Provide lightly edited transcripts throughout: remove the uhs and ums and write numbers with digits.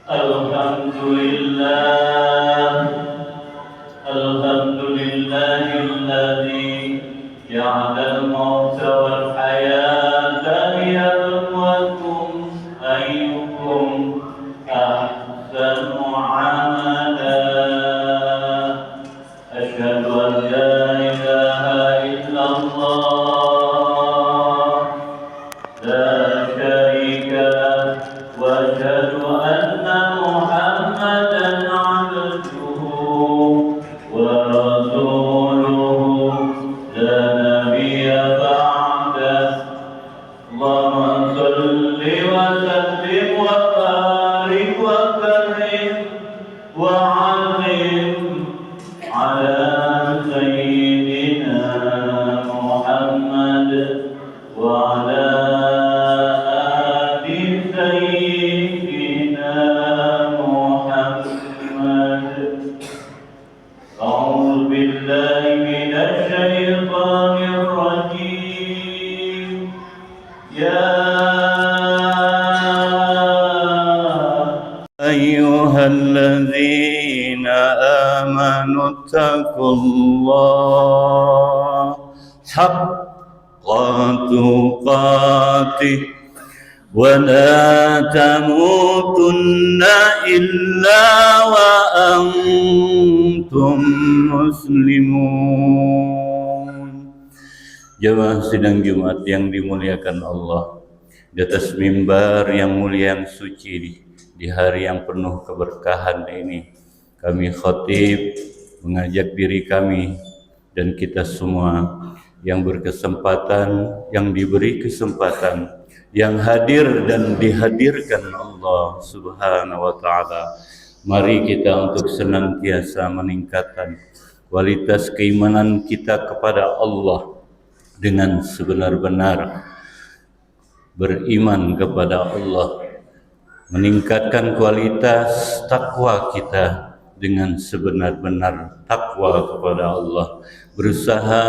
الحمد لله الحمد لله الذي جعل الموت والحياة ليبلوكم أيكم أحسن عملا أشهد أن لا إله إلا الله لا شريك له وأشهد أن محمدا عبده ورسوله لا نبي بعده اللهم صل وسلم وبارك وكرم وعظم على سيدنا محمد وعلى آل سيدنا محمد أعوذ بالله من الشيطان الرجيم يا أيها الذين آمنوا اتقوا الله حق تقاته ولا تموتن إلا وأنتم مسلمون. Jemaah sidang Jumat yang dimuliakan Allah, di atas mimbar yang mulia yang suci di hari yang penuh keberkahan ini, kami khatib mengajak diri kami dan kita semua yang berkesempatan, yang diberi kesempatan, yang hadir dan dihadirkan Allah Subhanahu wa taala. Mari kita untuk senantiasa meningkatkan kualitas keimanan kita kepada Allah dengan sebenar-benar beriman kepada Allah, meningkatkan kualitas takwa kita dengan sebenar-benar takwa kepada Allah, berusaha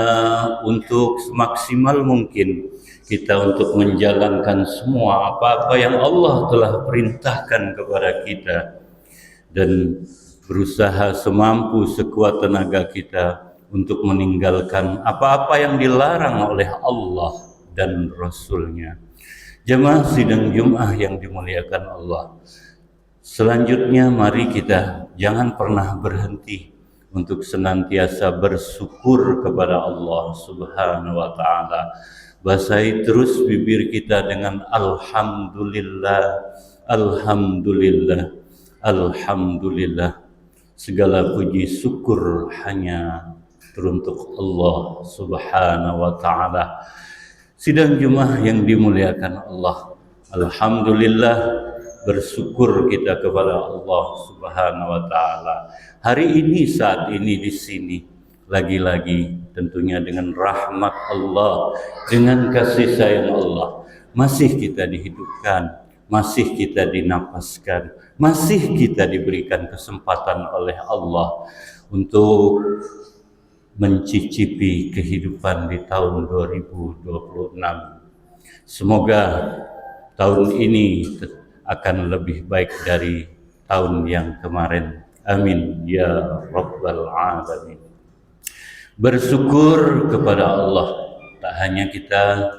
untuk semaksimal mungkin kita untuk menjalankan semua apa-apa yang Allah telah perintahkan kepada kita, dan berusaha semampu sekuat tenaga kita untuk meninggalkan apa-apa yang dilarang oleh Allah dan Rasul-Nya. Jemaah sidang Jumat yang dimuliakan Allah, selanjutnya mari kita jangan pernah berhenti untuk senantiasa bersyukur kepada Allah Subhanahu wa taala. Basahi terus bibir kita dengan alhamdulillah, alhamdulillah, alhamdulillah. Segala puji syukur hanya teruntuk Allah Subhanahu wa taala. Sidang Jumat yang dimuliakan Allah, alhamdulillah, bersyukur kita kepada Allah Subhanahu wa taala. Hari ini, saat ini, di sini, lagi-lagi tentunya dengan rahmat Allah, dengan kasih sayang Allah, masih kita dihidupkan, masih kita dinapaskan, masih kita diberikan kesempatan oleh Allah untuk mencicipi kehidupan di tahun 2026. Semoga tahun ini akan lebih baik dari tahun yang kemarin. Amin ya rabbal alamin. Bersyukur kepada Allah, tak hanya kita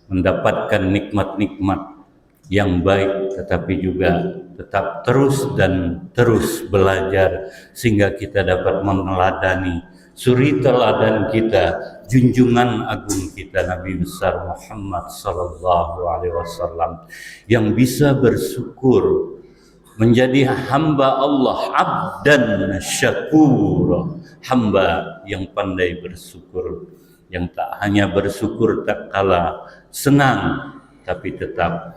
mendapatkan nikmat-nikmat yang baik, tetapi juga tetap terus dan terus belajar sehingga kita dapat meneladani suri teladan kita, junjungan agung kita Nabi besar Muhammad sallallahu alaihi wasallam, yang bisa bersyukur, menjadi hamba Allah, abdan syakur, hamba yang pandai bersyukur, yang tak hanya bersyukur tak kala senang, tapi tetap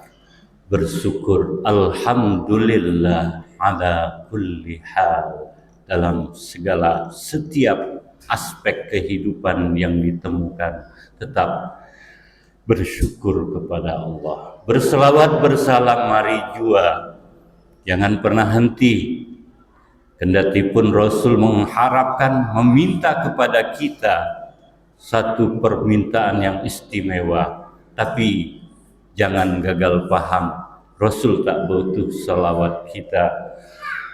bersyukur alhamdulillah ala kulli hal, dalam segala setiap aspek kehidupan yang ditemukan tetap bersyukur kepada Allah. Berselawat bersalam mari jua, jangan pernah henti. Kendatipun Rasul mengharapkan, meminta kepada kita satu permintaan yang istimewa, tapi jangan gagal paham, Rasul tak butuh salawat kita.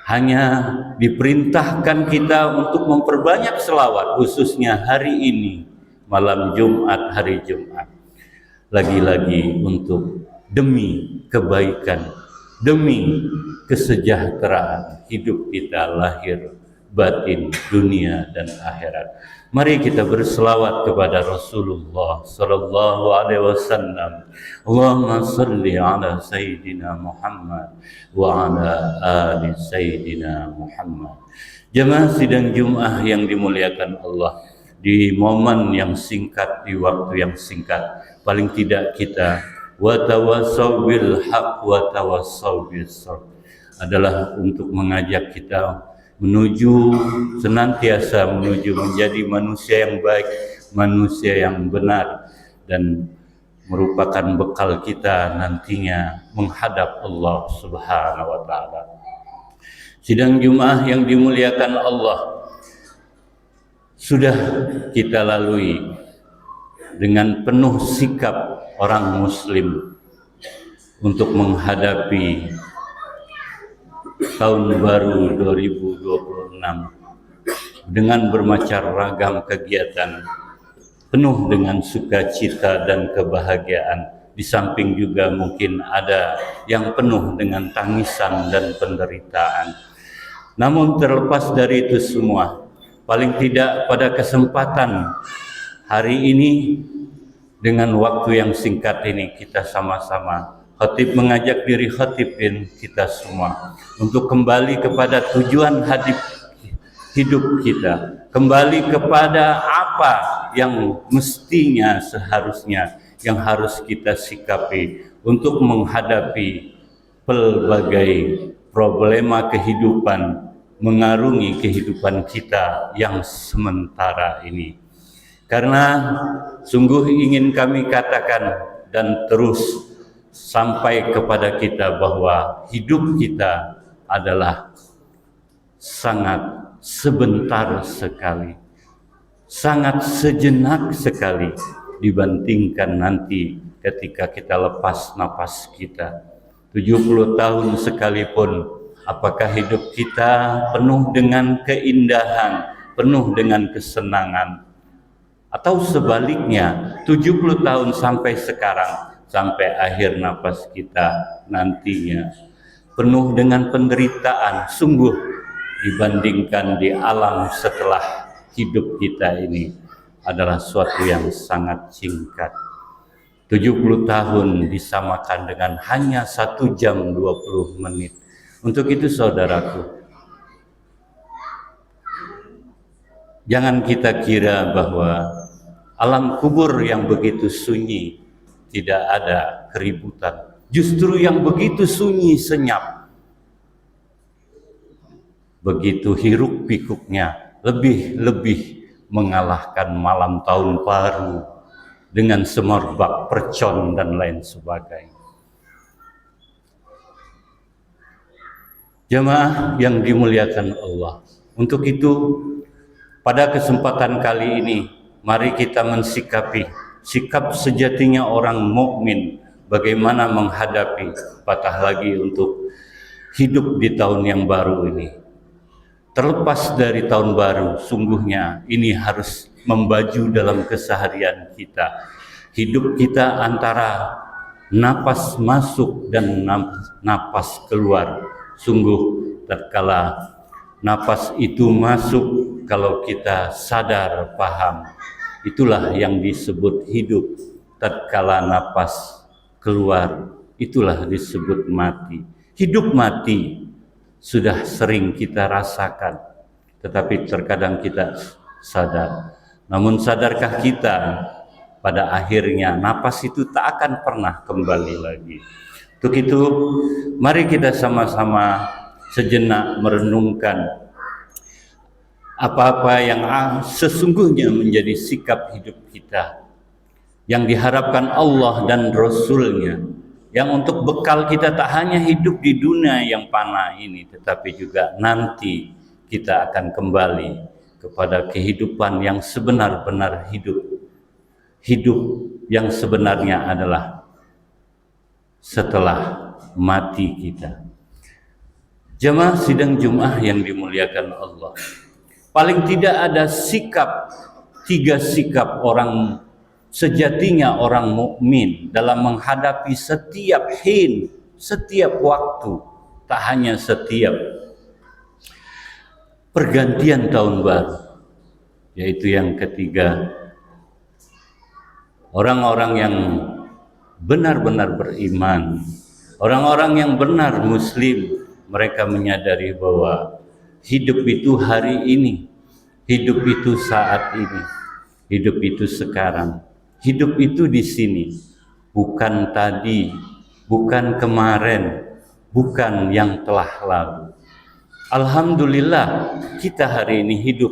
Hanya diperintahkan kita untuk memperbanyak selawat, khususnya hari ini, malam Jumat, hari Jumat. Lagi-lagi untuk demi kebaikan, demi kesejahteraan hidup kita lahir, batin, dunia dan akhirat. Mari kita berselawat kepada Rasulullah sallallahu alaihi wasallam. Allahumma salli ala sayyidina Muhammad wa ala ali sayyidina Muhammad. Jemaah sidang Jumat yang dimuliakan Allah, di momen yang singkat, di waktu yang singkat, paling tidak kita wa tawassaw bil haq wa tawassaw bis sabr adalah untuk mengajak kita senantiasa menuju menjadi manusia yang baik, manusia yang benar, dan merupakan bekal kita nantinya menghadap Allah Subhanahu wa taala. Sidang Jumat yang dimuliakan Allah sudah kita lalui dengan penuh sikap orang muslim untuk menghadapi tahun baru 2026 dengan bermacam ragam kegiatan penuh dengan sukacita dan kebahagiaan. Di samping juga mungkin ada yang penuh dengan tangisan dan penderitaan. Namun terlepas dari itu semua, paling tidak pada kesempatan hari ini dengan waktu yang singkat ini, kita sama-sama, khatib mengajak diri khatibin kita semua untuk kembali kepada tujuan hidup kita, kembali kepada apa yang mestinya seharusnya yang harus kita sikapi untuk menghadapi pelbagai problema kehidupan mengarungi kehidupan kita yang sementara ini. Karena sungguh ingin kami katakan dan terus sampai kepada kita bahwa hidup kita adalah sangat sebentar sekali, sangat sejenak sekali dibandingkan nanti ketika kita lepas napas kita. 70 tahun sekalipun, apakah hidup kita penuh dengan keindahan, penuh dengan kesenangan, atau sebaliknya 70 tahun sampai sekarang, sampai akhir napas kita nantinya penuh dengan penderitaan, sungguh dibandingkan di alam setelah hidup kita ini adalah suatu yang sangat singkat. 70 tahun disamakan dengan hanya 1 jam 20 menit. Untuk itu saudaraku, jangan kita kira bahwa alam kubur yang begitu sunyi tidak ada keributan. Justru yang begitu sunyi senyap, begitu hiruk pikuknya, lebih mengalahkan malam tahun baru dengan semerbak percon dan lain sebagainya. Jemaah yang dimuliakan Allah, untuk itu pada kesempatan kali ini mari kita mensikapi sikap sejatinya orang mukmin, bagaimana menghadapi patah lagi untuk hidup di tahun yang baru ini. Terlepas dari tahun baru, sungguhnya ini harus membaju dalam keseharian kita. Hidup kita antara napas masuk dan napas keluar. Sungguh tatkala napas itu masuk, kalau kita sadar, paham, itulah yang disebut hidup. Tatkala napas keluar, itulah disebut mati. Hidup mati sudah sering kita rasakan, tetapi terkadang kita sadar. Namun sadarkah kita pada akhirnya napas itu tak akan pernah kembali lagi. Untuk itu mari kita sama-sama sejenak merenungkan apa-apa yang sesungguhnya menjadi sikap hidup kita, yang diharapkan Allah dan Rasul-Nya, yang untuk bekal kita tak hanya hidup di dunia yang fana ini, tetapi juga nanti kita akan kembali kepada kehidupan yang sebenar-benar hidup. Hidup yang sebenarnya adalah setelah mati kita. Jamaah sidang Jumat yang dimuliakan Allah, paling tidak ada tiga sikap orang sejatinya orang mukmin dalam menghadapi setiap waktu, tak hanya setiap pergantian tahun baru, yaitu yang ketiga, orang-orang yang benar-benar beriman, orang-orang yang benar muslim, mereka menyadari bahwa hidup itu hari ini, hidup itu saat ini, hidup itu sekarang, hidup itu di sini, bukan tadi, bukan kemarin, bukan yang telah lalu. Alhamdulillah kita hari ini hidup,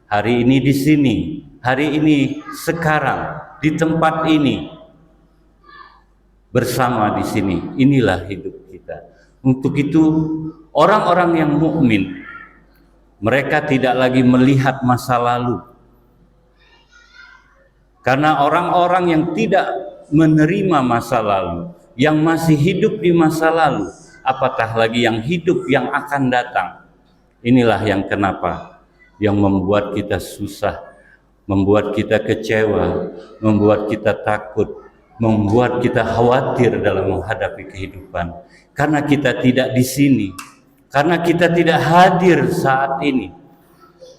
hari ini di sini, hari ini sekarang, di tempat ini, bersama di sini. Inilah hidup kita. Untuk itu orang-orang yang mukmin, mereka tidak lagi melihat masa lalu. Karena orang-orang yang tidak menerima masa lalu, yang masih hidup di masa lalu, apatah lagi yang hidup yang akan datang. Inilah yang kenapa yang membuat kita susah, membuat kita kecewa, membuat kita takut, membuat kita khawatir dalam menghadapi kehidupan. Karena kita tidak di sini, karena kita tidak hadir saat ini,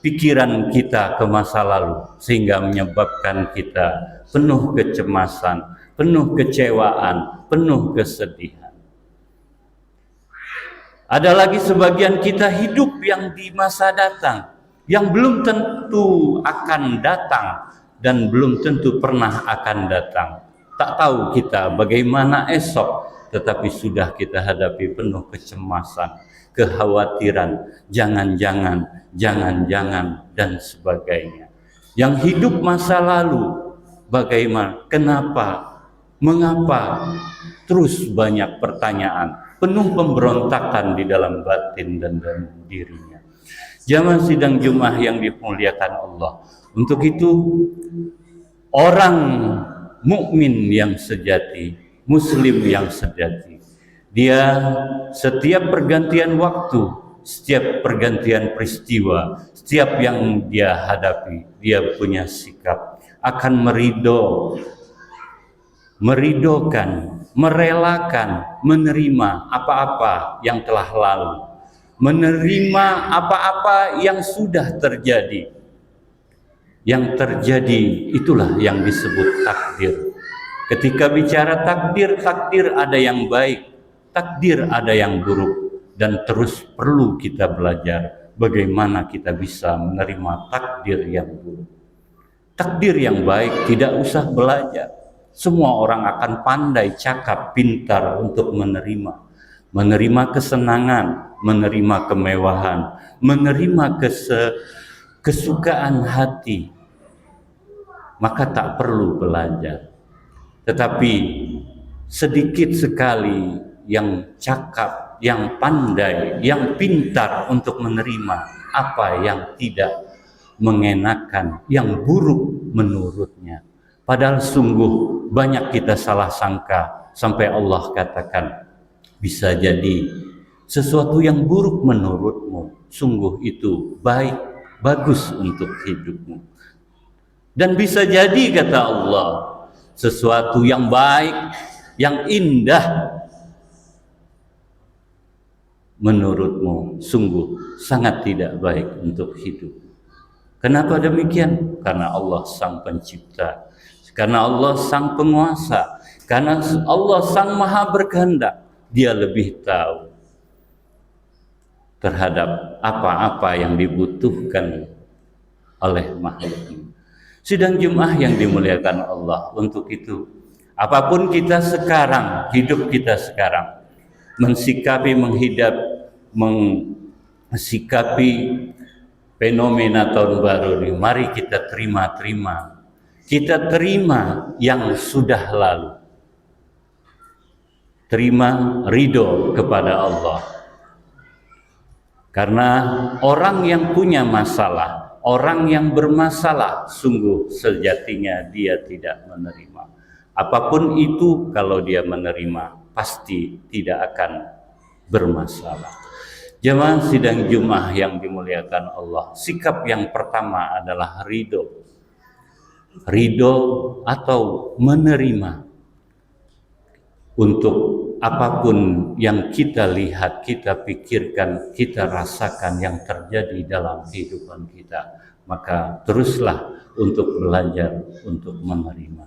pikiran kita ke masa lalu, sehingga menyebabkan kita penuh kecemasan, penuh kecewaan, penuh kesedihan. Ada lagi sebagian kita hidup yang di masa datang, yang belum tentu akan datang dan belum tentu pernah akan datang. Tak tahu kita bagaimana esok, tetapi sudah kita hadapi penuh kecemasan, kekhawatiran, jangan-jangan, dan sebagainya. Yang hidup masa lalu, bagaimana, kenapa, mengapa, terus banyak pertanyaan, penuh pemberontakan di dalam batin dan dalam dirinya. Jamaah sidang Jumat yang dimuliakan Allah, untuk itu orang mukmin yang sejati, muslim yang sejati, dia setiap pergantian waktu, setiap pergantian peristiwa, setiap yang dia hadapi, dia punya sikap akan meridokan, merelakan, menerima apa-apa yang telah lalu, menerima apa-apa yang sudah terjadi. Yang terjadi itulah yang disebut takdir. Ketika bicara takdir, takdir ada yang baik, takdir ada yang buruk, dan terus perlu kita belajar bagaimana kita bisa menerima takdir yang buruk. Takdir yang baik tidak usah belajar. Semua orang akan pandai, cakap, pintar untuk menerima kesenangan, menerima kemewahan, menerima kesukaan hati, maka tak perlu belajar. Tetapi sedikit sekali yang cakap, yang pandai, yang pintar untuk menerima apa yang tidak mengenakan, yang buruk menurutnya. Padahal sungguh banyak kita salah sangka, sampai Allah katakan, bisa jadi sesuatu yang buruk menurutmu, sungguh itu baik, bagus untuk hidupmu. Dan bisa jadi, kata Allah, sesuatu yang baik, yang indah menurutmu sungguh sangat tidak baik untuk hidup. Kenapa demikian? Karena Allah sang pencipta, karena Allah sang penguasa, karena Allah sang maha berkehendak. Dia lebih tahu terhadap apa-apa yang dibutuhkan oleh makhluknya. Sidang Jumat yang dimuliakan Allah, untuk itu apapun kita sekarang, hidup kita sekarang, mensikapi fenomena tahun baru ini, mari kita terima. Kita terima yang sudah lalu. Terima ridho kepada Allah. Karena orang yang punya masalah, orang yang bermasalah, sungguh sejatinya dia tidak menerima. Apapun itu, kalau dia menerima, pasti tidak akan bermasalah. Jamaah sidang Jumat yang dimuliakan Allah, sikap yang pertama adalah ridho. Ridho atau menerima untuk apapun yang kita lihat, kita pikirkan, kita rasakan yang terjadi dalam kehidupan kita. Maka teruslah untuk belajar untuk menerima.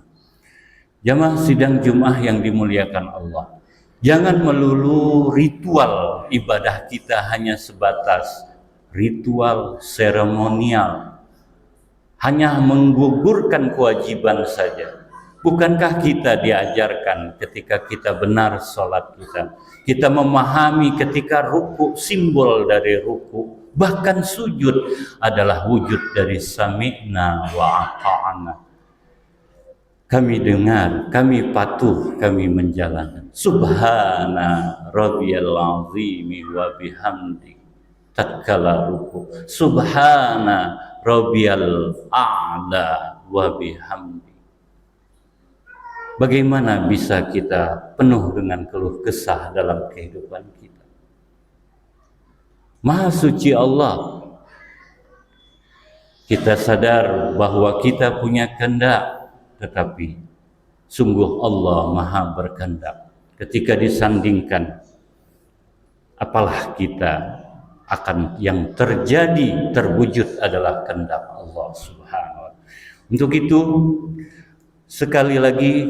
Jamaah sidang Jumat yang dimuliakan Allah, jangan melulu ritual ibadah kita hanya sebatas ritual seremonial, hanya menggugurkan kewajiban saja. Bukankah kita diajarkan ketika kita benar sholat kita memahami ketika ruku, simbol dari ruku, bahkan sujud adalah wujud dari sami'na wa ata'na. Kami dengar, kami patuh, kami menjalankan. Subhana rabbiyal azimi wa bihamdi. Tatkala ruku, subhana rabbiyal a'la wa bihamdi. Bagaimana bisa kita penuh dengan keluh kesah dalam kehidupan kita? Maha suci Allah. Kita sadar bahwa kita punya kehendak, tetapi sungguh Allah Maha berkehendak. Ketika disandingkan, apalah kita akan yang terjadi, terwujud adalah kehendak Allah Subhanahu wa Ta'ala. Untuk itu, sekali lagi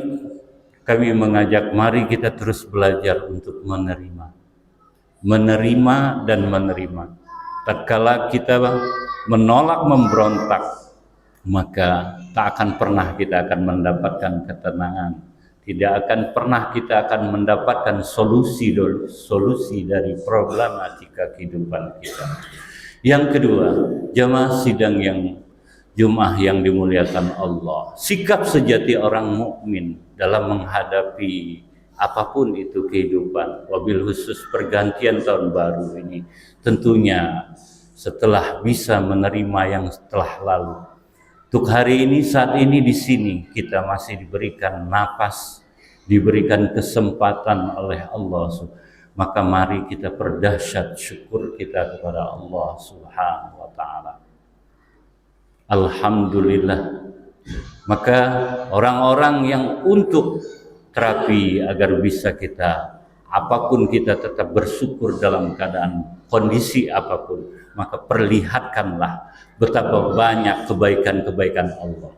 kami mengajak, mari kita terus belajar untuk menerima dan menerima. Tatkala kita menolak, memberontak, maka tak akan pernah kita akan mendapatkan ketenangan, tidak akan pernah kita akan mendapatkan solusi dari problematika kehidupan kita. Yang kedua, jamaah sidang yang Jumat yang dimuliakan Allah, sikap sejati orang mukmin dalam menghadapi apapun itu kehidupan, wabil khusus pergantian tahun baru ini, tentunya setelah bisa menerima yang telah lalu. Untuk hari ini, saat ini di sini kita masih diberikan napas, diberikan kesempatan oleh Allah. Maka mari kita berdahsyat syukur kita kepada Allah Subhanahu wa Ta'ala. Alhamdulillah. Maka orang-orang yang untuk terapi agar bisa kita, apapun kita tetap bersyukur dalam keadaan kondisi apapun, maka perlihatkanlah betapa banyak kebaikan-kebaikan Allah.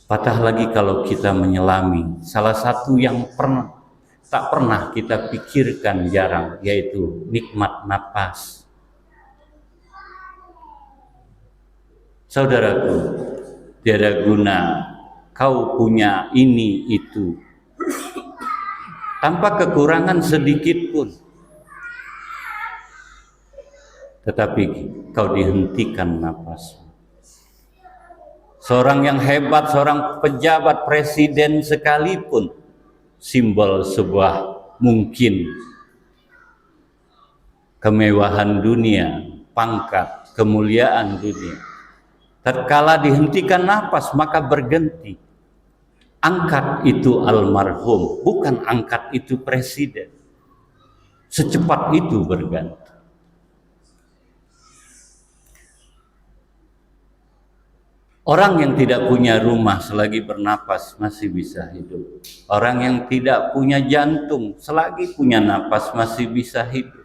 Patah lagi kalau kita menyelami salah satu yang tak pernah kita pikirkan, jarang, yaitu nikmat napas. Saudaraku, tiada guna kau punya ini itu tanpa kekurangan sedikit pun, tetapi kau dihentikan napas. Seorang yang hebat, seorang pejabat, presiden sekalipun, simbol sebuah mungkin kemewahan dunia, pangkat, kemuliaan dunia, tatkala dihentikan napas maka berganti. Angkat itu almarhum, bukan angkat itu presiden. Secepat itu berganti. Orang yang tidak punya rumah selagi bernapas masih bisa hidup. Orang yang tidak punya jantung selagi punya napas masih bisa hidup.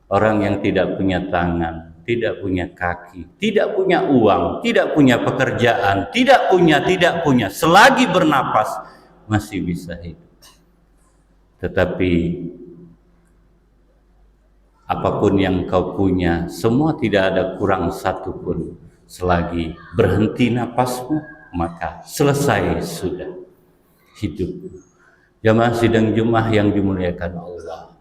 Orang yang tidak punya tangan, tidak punya kaki, tidak punya uang, tidak punya pekerjaan, tidak punya, selagi bernapas masih bisa hidup. Tetapi apapun yang kau punya, semua tidak ada kurang satu pun. Selagi berhenti napasmu, maka selesai sudah hidup. Jamaah sidang Jumat yang dimuliakan Allah,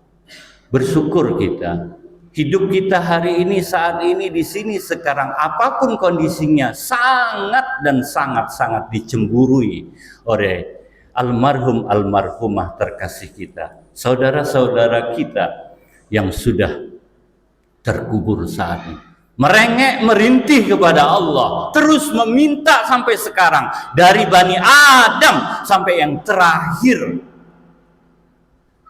bersyukur kita. Hidup kita hari ini, saat ini, di sini, sekarang, apapun kondisinya, sangat dan sangat-sangat dicemburui oleh almarhumah terkasih kita, saudara-saudara kita yang sudah terkubur saat ini. Merengek, merintih kepada Allah, terus meminta sampai sekarang, dari Bani Adam sampai yang terakhir.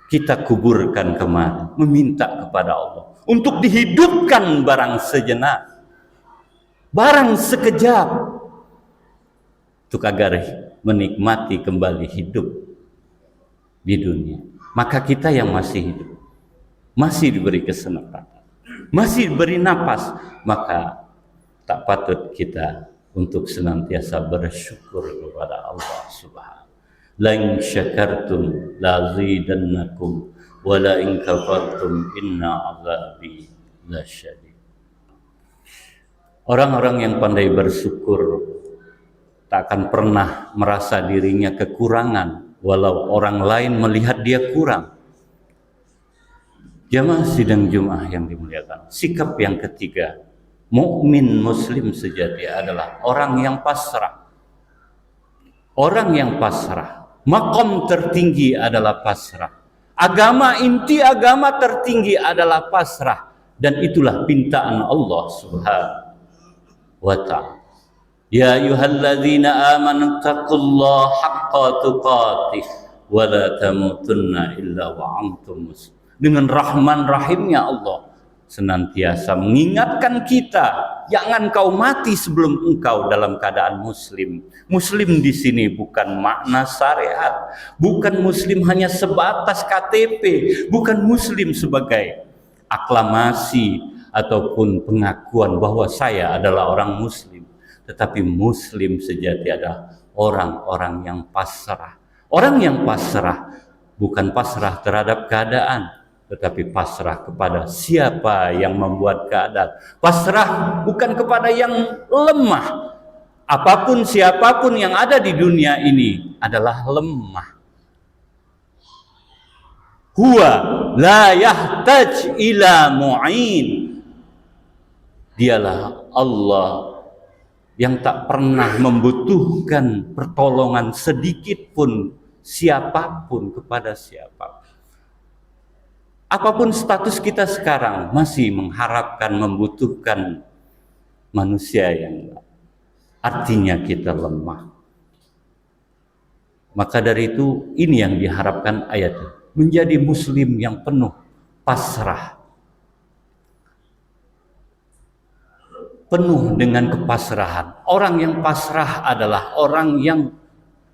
kita kuburkan kemari, meminta kepada Allah untuk dihidupkan barang sejenak, barang sekejap, untuk agar menikmati kembali hidup di dunia. Maka kita yang masih hidup, masih diberi kesempatan, masih diberi napas, maka tak patut kita untuk senantiasa bersyukur kepada Allah Subhanahu. La in syakartum la zidannakum wa la in kafartum inna azabi lasyadid. Orang-orang yang pandai bersyukur tak akan pernah merasa dirinya kekurangan walau orang lain melihat dia kurang. Jamaah sidang Jumat yang dimuliakan, sikap yang ketiga, mukmin muslim sejati adalah orang yang pasrah. Orang yang pasrah. Maqam tertinggi adalah pasrah. Agama, inti agama tertinggi adalah pasrah. Dan itulah pintaan Allah Subhanahu wa ta'ala. Ya ayyuhalladzina amanu taqullaha haqqa tuqatih wa la tamutunna illa wa antum muslimun. Dengan rahman rahimnya Allah senantiasa mengingatkan kita, jangan kau mati sebelum engkau dalam keadaan muslim. Muslim di sini bukan makna syariat, bukan muslim hanya sebatas KTP, bukan muslim sebagai aklamasi ataupun pengakuan bahwa saya adalah orang muslim, tetapi muslim sejati adalah orang-orang yang pasrah. Orang yang pasrah bukan pasrah terhadap keadaan, tetapi pasrah kepada siapa yang membuat keadaan. Pasrah bukan kepada yang lemah. Apapun siapapun yang ada di dunia ini adalah lemah. Huwa la yahtaj ila mu'in. Dialah Allah yang tak pernah membutuhkan pertolongan sedikit pun siapapun kepada siapapun. Apapun status kita sekarang, masih mengharapkan, membutuhkan manusia yang artinya kita lemah. Maka dari itu, ini yang diharapkan ayat ini. Menjadi muslim yang penuh pasrah. Penuh dengan kepasrahan. Orang yang pasrah adalah orang yang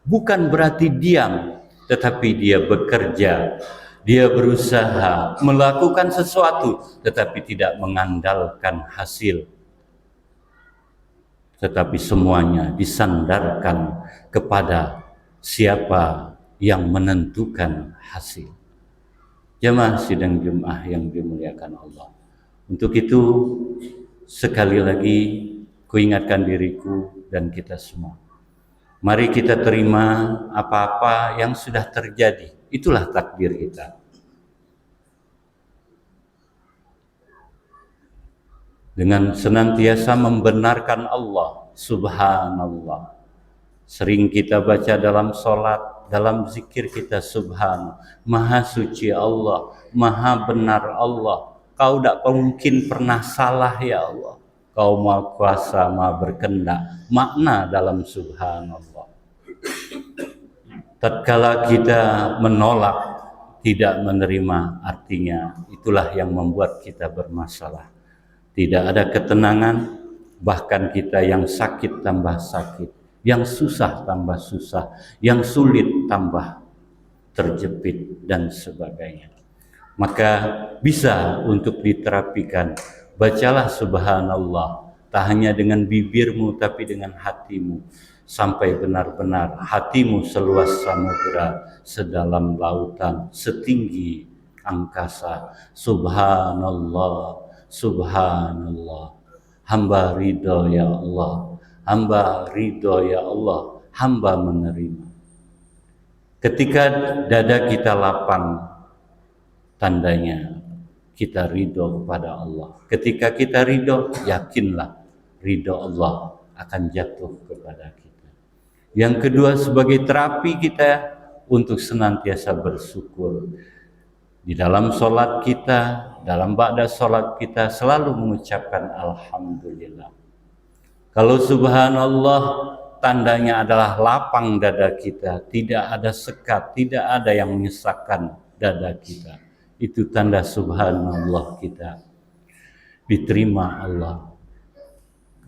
bukan berarti diam, tetapi dia bekerja. Dia berusaha melakukan sesuatu, tetapi tidak mengandalkan hasil. Tetapi semuanya disandarkan kepada siapa yang menentukan hasil. Jamaah sidang Jumat yang dimuliakan Allah. Untuk itu, sekali lagi kuingatkan diriku dan kita semua. Mari kita terima apa-apa yang sudah terjadi. Itulah takdir kita. Dengan senantiasa membenarkan Allah, subhanallah. Sering kita baca dalam sholat, dalam zikir kita, subhan, maha suci Allah, maha benar Allah. Kau tak mungkin pernah salah ya Allah. Kau maha kuasa, maha berkehendak. Makna dalam subhanallah. Tatkala kita menolak, tidak menerima, artinya itulah yang membuat kita bermasalah. Tidak ada ketenangan, bahkan kita yang sakit tambah sakit, yang susah tambah susah, yang sulit tambah terjepit dan sebagainya. Maka bisa untuk diterapikan. Bacalah subhanallah, tak hanya dengan bibirmu tapi dengan hatimu. Sampai benar-benar hatimu seluas samudera, sedalam lautan, setinggi angkasa. Subhanallah, subhanallah. Hamba ridho ya Allah, hamba ridho ya Allah, hamba menerima. Ketika dada kita lapang, tandanya kita ridho kepada Allah. Ketika kita ridho, yakinlah ridho Allah akan jatuh kepada kita. Yang kedua, sebagai terapi kita untuk senantiasa bersyukur. Di dalam sholat kita, dalam ba'da sholat kita selalu mengucapkan alhamdulillah. Kalau subhanallah, tandanya adalah lapang dada kita, tidak ada sekat, tidak ada yang menyesakkan dada kita. Itu tanda subhanallah kita diterima Allah.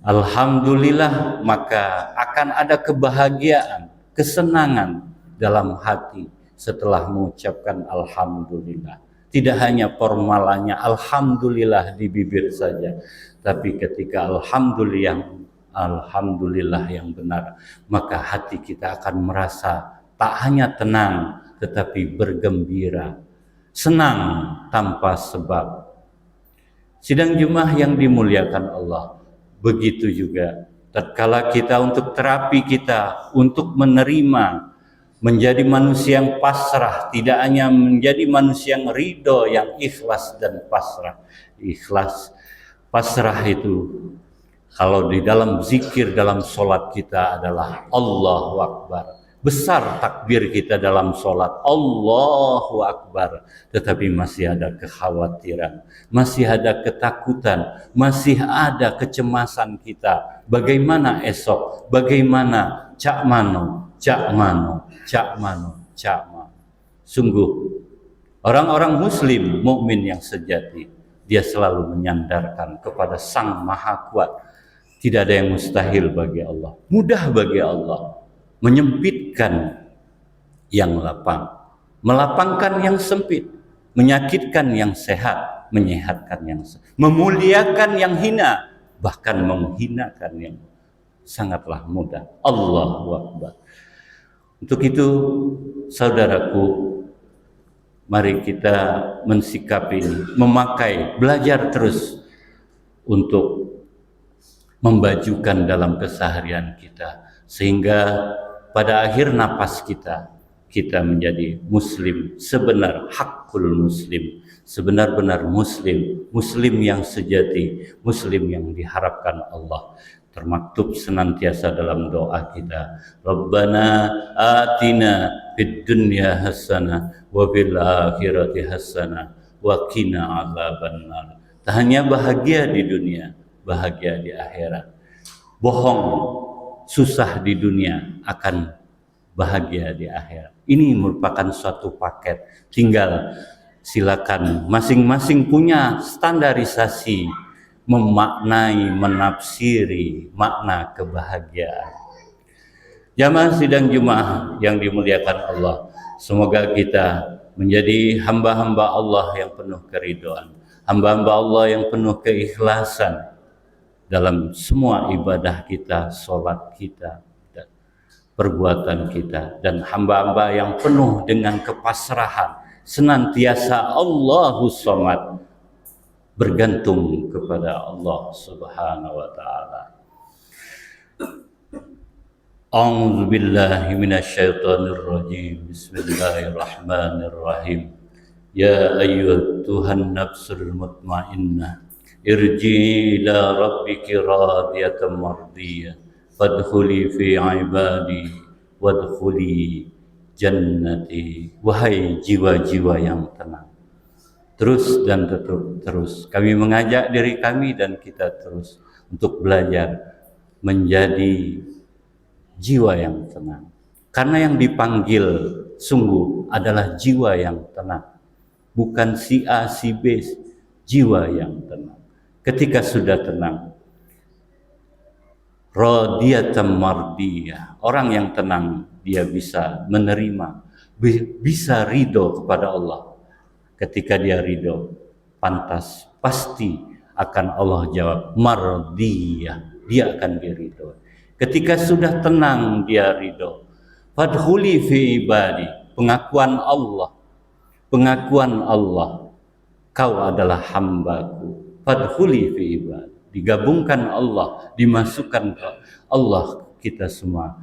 Alhamdulillah, maka akan ada kebahagiaan, kesenangan dalam hati setelah mengucapkan alhamdulillah. Tidak hanya formalnya alhamdulillah di bibir saja, tapi ketika alhamdulillah yang benar, maka hati kita akan merasa tak hanya tenang tetapi bergembira, senang tanpa sebab. Sidang Jumat yang dimuliakan Allah, begitu juga tatkala kita untuk terapi kita untuk menerima, menjadi manusia yang pasrah, tidak hanya menjadi manusia yang ridho, yang ikhlas dan pasrah. Ikhlas, pasrah itu kalau di dalam zikir, dalam sholat kita adalah Allahu Akbar. Besar takbir kita dalam sholat, Allahu Akbar. Tetapi masih ada kekhawatiran, masih ada ketakutan, masih ada kecemasan kita. Bagaimana esok, bagaimana cak mano. Sungguh, orang-orang muslim, mukmin yang sejati, dia selalu menyandarkan kepada Sang Maha Kuat. Tidak ada yang mustahil bagi Allah, mudah bagi Allah. Menyempitkan yang lapang, melapangkan yang sempit, menyakitkan yang sehat, menyehatkan yang memuliakan yang hina, bahkan menghinakan yang sangatlah mudah. Allahu Akbar. Untuk itu, saudaraku, mari kita mensikapi ini, memakai, belajar terus untuk membajukan dalam keseharian kita, sehingga pada akhir napas kita menjadi muslim sebenar, hakul muslim, sebenar-benar muslim, muslim yang sejati, muslim yang diharapkan Allah. Termaktub senantiasa dalam doa kita, Rabbana atina fid dunya hasanah wa fil akhirati hasanah wa qina adzabannar. Tak hanya bahagia di dunia, bahagia di akhirat. Bohong, susah di dunia, akan bahagia di akhirat. Ini merupakan suatu paket. Tinggal silakan masing-masing punya standarisasi memaknai, menafsiri makna kebahagiaan. Jamaah sidang Jumat yang dimuliakan Allah, semoga kita menjadi hamba-hamba Allah yang penuh keridhaan, hamba-hamba Allah yang penuh keikhlasan dalam semua ibadah kita, sholat kita, dan perbuatan kita, dan hamba-hamba yang penuh dengan kepasrahan, senantiasa Allahus Samad, bergantung kepada Allah Subhanahu wa taala. A'udzu billahi minasyaitonir rajim. Bismillahirrahmanirrahim. Ya ayyuhan nafsul mutmainnah, irji'i ila rabbiki radiyatan mardiyah, fadkhuli fi ibadi wadkhuli jannati. Wahai jiwa-jiwa yang tenang, terus dan terus kami mengajak diri kami dan kita terus untuk belajar menjadi jiwa yang tenang. Karena yang dipanggil sungguh adalah jiwa yang tenang, bukan si A, si B, jiwa yang tenang. Ketika sudah tenang, radiyatan mardiyah, orang yang tenang dia bisa menerima, bisa ridho kepada Allah. Ketika dia ridho, pantas pasti akan Allah jawab mardiyah, dia akan diridho. Ketika sudah tenang dia ridho, fadkhuli fi ibadi, pengakuan Allah, kau adalah hambaku. Fadkhuli fi ibadi, digabungkan Allah, dimasukkan ke Allah kita semua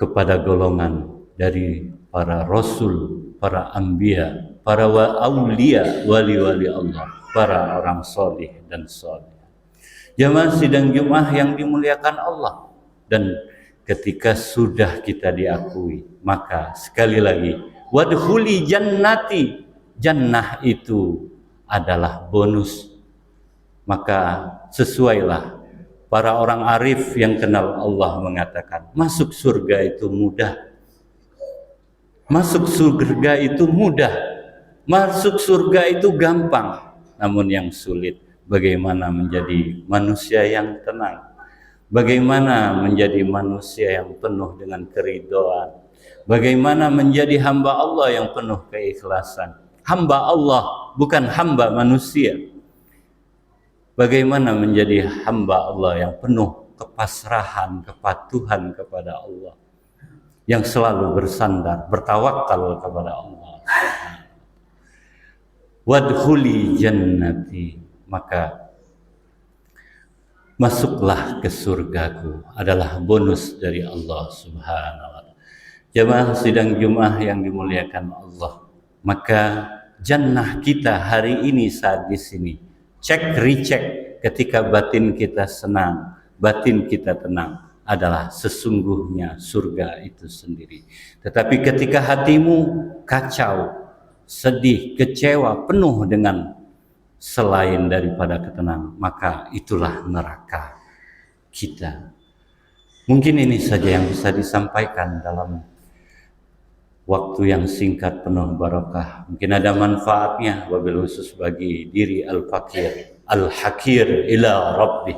kepada golongan dari para rasul, para anbiya, para aulia, wali-wali Allah, para orang soleh dan soleh. Jamaah sidang Jumat yang dimuliakan Allah, dan ketika sudah kita diakui, maka sekali lagi wadkhuli jannati, jannah itu adalah bonus. Maka sesuailah para orang arif yang kenal Allah mengatakan, masuk surga itu mudah. Masuk surga itu mudah, masuk surga itu gampang. Namun yang sulit, bagaimana menjadi manusia yang tenang, bagaimana menjadi manusia yang penuh dengan keridhaan, bagaimana menjadi hamba Allah yang penuh keikhlasan. Hamba Allah, bukan hamba manusia. Bagaimana menjadi hamba Allah yang penuh kepasrahan, kepatuhan kepada Allah, yang selalu bersandar, bertawakal kepada Allah. Wadkhuli jannati, maka masuklah ke surgaku, adalah bonus dari Allah Subhanahu wa ta'ala. Jamaah sidang Jumat yang dimuliakan Allah, maka jannah kita hari ini saat di sini, cek recheck ketika batin kita senang, batin kita tenang, adalah sesungguhnya surga itu sendiri. Tetapi ketika hatimu kacau, sedih, kecewa, penuh dengan selain daripada ketenangan, maka itulah neraka kita. Mungkin ini saja yang bisa disampaikan dalam waktu yang singkat penuh barakah. Mungkin ada manfaatnya wabil khusus bagi diri al-fakir, al-hakir ila rabbih.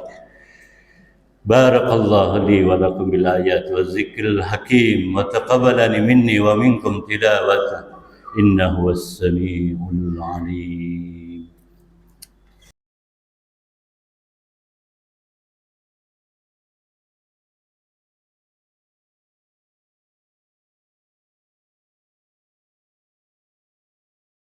Barakallahu li wa lakum bil ayati wa zikril hakim wa taqabbalani minni wa minkum tilawatan innahu was-sami'ul 'alim.